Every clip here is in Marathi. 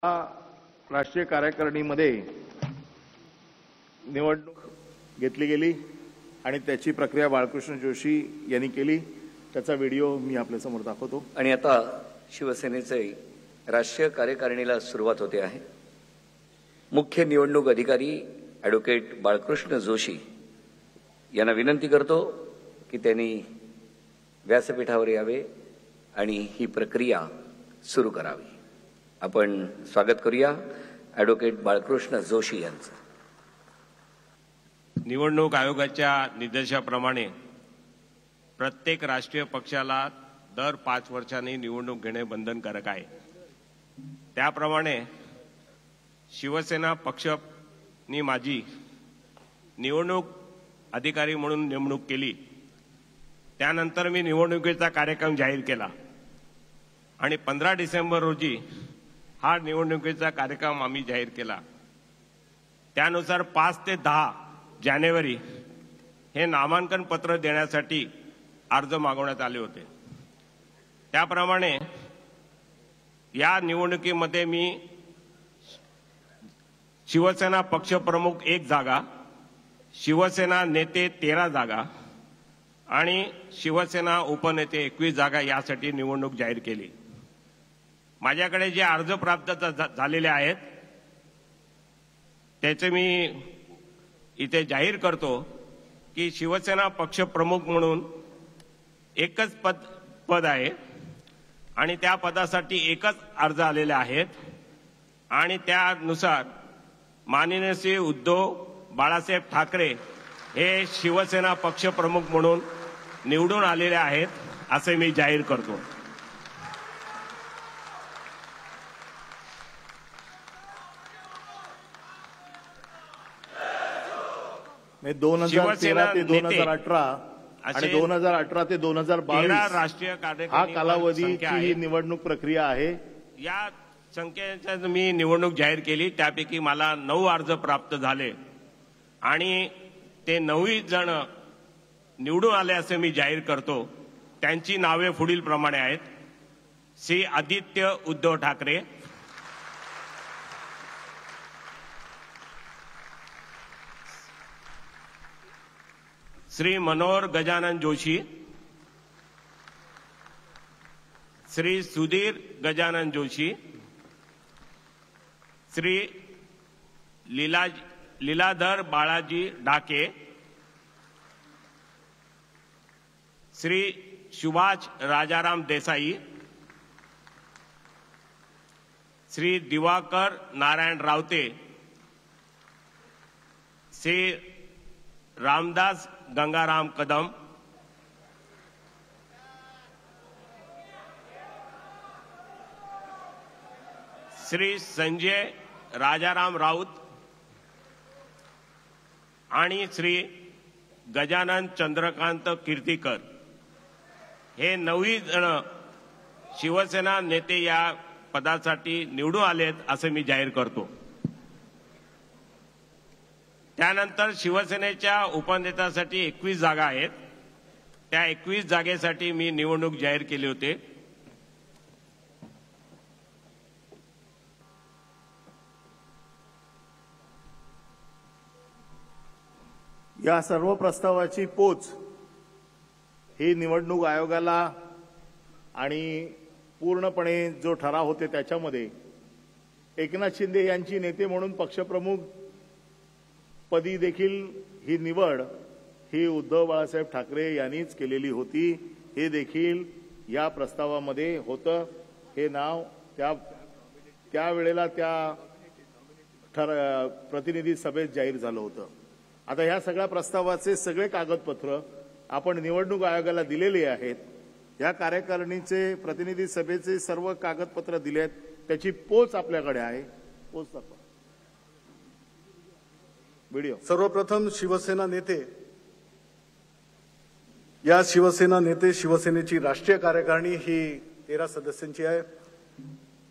राष्ट्रीय कार्यकारिणीमध्ये निवडणूक घेतली गेली आणि त्याची प्रक्रिया बाळकृष्ण जोशी यांनी केली। त्याचा व्हिडिओ मी आपल्या समोर दाखवतो। आणि आता शिवसेनेचे राष्ट्रीय कार्यकारिणीला सुरुवात होते आहे। मुख्य निवडणूक अधिकारी ॲडव्होकेट बाळकृष्ण जोशी यांना विनंती करतो की त्यांनी व्यासपीठावर यावे आणि ही प्रक्रिया सुरू करावी। आपण स्वागत करूया ॲडव्होकेट बाळकृष्ण जोशी यांचं। निवडणूक आयोगाच्या निर्देशाप्रमाणे प्रत्येक राष्ट्रीय पक्षाला दर 5 वर्षांनी निवडणूक घेणे बंधनकारक आहे। त्याप्रमाणे शिवसेना पक्षाने माझी निवडणूक अधिकारी म्हणून नेमणूक केली। त्यानंतर मी निवडणुकीचा कार्यक्रम जाहीर केला आणि 15 डिसेंबर रोजी हा निवडणुकीचा कार्यक्रम आम्ही जाहीर केला। त्यानुसार 5 ते 10 जानेवारी हे नामांकन पत्र देण्यासाठी अर्ज मागवण्यात आले होते। त्याप्रमाणे या निवडणुकीमध्ये मी शिवसेना पक्षप्रमुख 1 जागा, शिवसेना नेते 13 जागा आणि शिवसेना उपनेते 21 जागा यासाठी निवडणूक जाहीर केली। माझ्याकडे जे अर्ज प्राप्त झालेले आहेत त्याचे मी इथे जाहीर करतो की शिवसेना पक्षप्रमुख म्हणून एकच पद आहे आणि त्या पदासाठी एकच अर्ज आलेले आहेत आणि त्यानुसार माननीय श्री उद्धव बाळासाहेब ठाकरे हे शिवसेना पक्षप्रमुख म्हणून निवडून आलेले आहेत असे मी जाहीर करतो। मैं 2013 ते 2018 आणि 2018 ते 2022 राष्ट्रीय हा कालावधीची ही निवडणूक प्रक्रिया आहे। या संख्येचा मी निवडणूक जाहीर केली। त्यापैकी मला 9 अर्ज प्राप्त झाले आणि ते 9 जण निवडून आले असे मी जाहीर करतो। त्यांची नावे पुढील प्रमाणे आहेत। श्री आदित्य उद्धव ठाकरे, श्री मनोहर गजानन जोशी, श्री सुधीर गजानन जोशी, श्री लीलाधर बाळाजी डाके, श्री सुभाष राजाराम देसाई, श्री दिवाकर नारायण रावते, श्री रामदास गंगाराम कदम, श्री संजय राजाराम राऊत आणि श्री गजानन चंद्रकांत कीर्तीकर हे 9 जण शिवसेना नेते या पदासाठी निवडून आलेत असे मी जाहीर करतो। त्यानंतर शिवसेनेच्या उपनेत्यासाठी 21 जागा आहेत। त्या 21 जागेसाठी मी निवडणूक जाहीर केली होती। या सर्व प्रस्तावाची पोच ही निवडणूक आयोगाला आणि पूर्णपणे जो ठराव होते त्याच्यामध्ये एकनाथ शिंदे यांची नेते म्हणून पक्षप्रमुख पदी देखील ही निवड ही उद्धव बाळासाहेब ठाकरे यांनीच केलेली होती। हे देखील या प्रस्तावामध्ये होतं। हे नाव त्या वेळेला त्या प्रतिनिधी सभेत जाहीर झालं होतं। आता ह्या सगळ्या प्रस्तावाचे सगळे कागदपत्र आपण निवडणूक आयोगाला दिलेली आहेत। या कार्यकारिणीचे प्रतिनिधी सभेचे सर्व कागदपत्र दिलेत। त्याची पोच आपल्याकडे आहे। पोच दाखवा व्हिडिओ। सर्वप्रथम शिवसेना नेते शिवसेनेची राष्ट्रीय कार्यकारिणी ही 13 सदस्यांची आहे।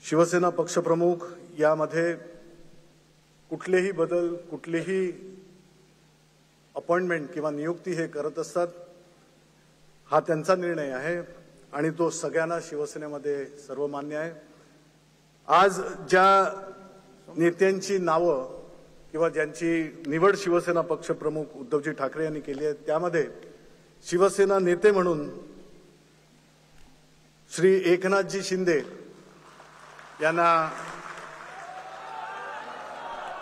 शिवसेना पक्षप्रमुख यामध्ये कुठलेही बदल, कुठलीही अपॉइंटमेंट किंवा नियुक्ती हे करत असतात। हा त्यांचा निर्णय आहे आणि तो सगळ्यांना शिवसेनेमध्ये सर्वमान्य आहे। आज ज्या नेत्यांची नावं किंवा ज्यांची निवड शिवसेना पक्षप्रमुख उद्धवजी ठाकरे यांनी केली आहे त्यामध्ये शिवसेना नेते म्हणून श्री एकनाथजी शिंदे यांना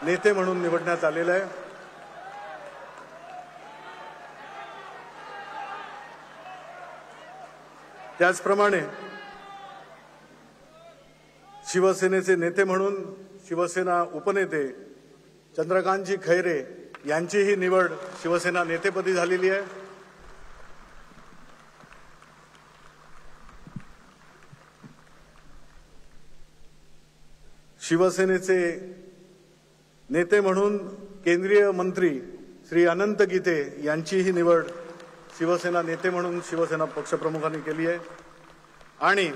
नेते म्हणून निवडण्यात आलेलं आहे. त्याचप्रमाणे शिवसेनेचे नेते म्हणून शिवसेना उपनेते चंद्रकांतजी खैरे यांचीही निवड शिवसेना नेतेपदी झालेली आहे. शिवसेनेचे नेते म्हणून केंद्रीय मंत्री श्री अनंत गीते यांचीही निवड शिवसेना नेते म्हणून शिवसेना पक्षप्रमुखांनी केली आहे. आणि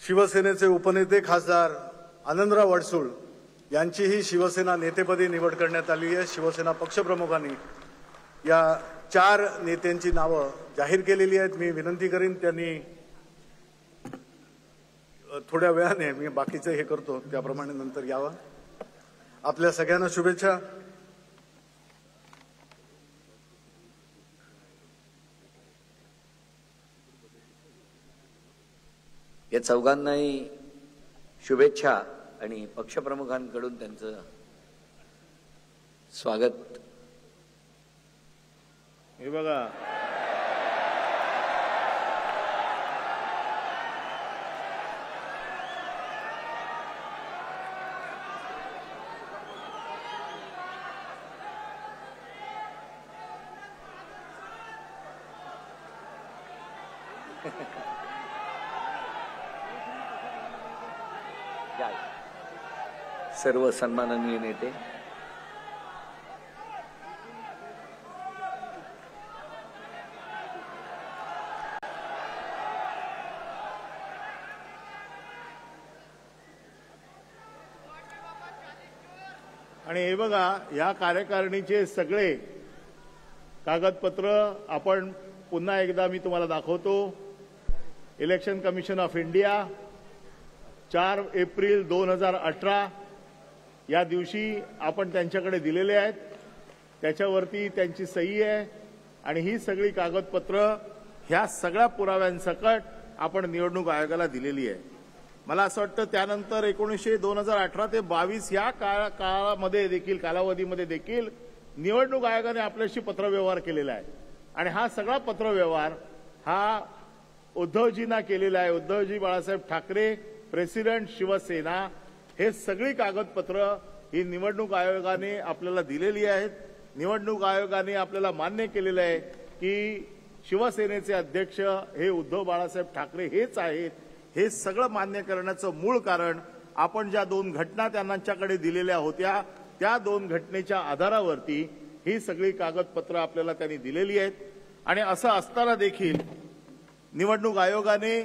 शिवसेनेचे उपनेते खासदार आनंदराव अडसूळ यांचीही शिवसेना नेतेपदी निवड करण्यात आली आहे. शिवसेना पक्षप्रमुखांनी या 4 नेत्यांची नावं जाहीर केलेली आहेत. मी विनंती करीन त्यांनी थोड्या वेळाने, मी बाकीचं हे करतो त्याप्रमाणे नंतर यावं. आपल्या सगळ्यांना शुभेच्छा. या चौघांनाही शुभेच्छा आणि पक्षप्रमुखांकडून त्यांचं स्वागत. हे बघा, सर्व सन्माननीय नेते, आणि हे बघा, या कार्यकारिणीचे सगळे कागदपत्र आपण पुन्हा एकदा मी तुम्हाला दाखवतो. Election commission of India 4 April 2018 या दिवशी आपण त्यांच्याकडे दिलेले आहेत. त्याच्यावरती त्यांची सही आहे आणि ही सगळी कागदपत्र ह्या सगळ्या पुराव्यांसकट आपण निवडणूक आयोगाला दिलेली आहे. मला असं वाटतं त्यानंतर 2018 ते 22 या काळामध्ये देखील, कालावधीमध्ये देखील निवडणूक आयोगाने आपल्याशी पत्रव्यवहार केलेला आहे. आणि हा सगळा पत्रव्यवहार हा उद्धवजींना केलेला आहे. उद्धवजी बाळासाहेब ठाकरे, प्रेसिडेंट शिवसेना, हे सगळी कागदपत्र ही निवडणूक आयोगाने आपल्याला दिलेली आहेत. निवडणूक आयोगाने आपल्याला मान्य केलेलं आहे की शिवसेनेचे अध्यक्ष हे उद्धव बाळासाहेब ठाकरे हेच आहेत. हे सगळं मान्य करण्याचं मूळ कारण आपण ज्या 2 घटना त्यांच्याकडे दिलेल्या होत्या त्या 2 घटनेच्या आधारावरती ही सगळी कागदपत्र आपल्याला त्यांनी दिलेली आहेत. आणि असं असताना देखील निवडणूक आयोगाने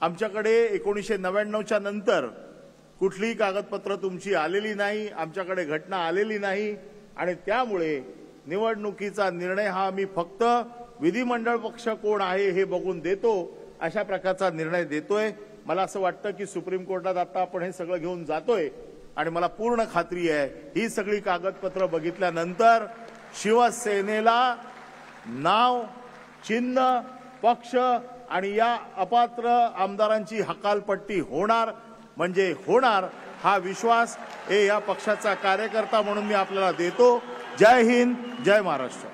आमच्याकडे 1999च्या नंतर कुठलीही कागदपत्र तुमची आलेली नाही, आमच्याकडे घटना आलेली नाही आणि त्यामुळे निवडणुकीचा निर्णय हा मी फक्त विधिमंडळ पक्ष कोण आहे हे बघून देतो, अशा प्रकारचा निर्णय देतोय. मला असं वाटतं की सुप्रीम कोर्टात आता आपण हे सगळं घेऊन जातोय आणि मला पूर्ण खात्री आहे ही सगळी कागदपत्र बघितल्यानंतर शिवसेनेला नाव, चिन्ह, पक्ष आणि या अपात्र आमदारांची हकालपट्टी होणार म्हणजे होणार, हा विश्वास हे या पक्षाचा कार्यकर्ता म्हणून मी आपल्याला देतो. जय हिंद, जय महाराष्ट्र.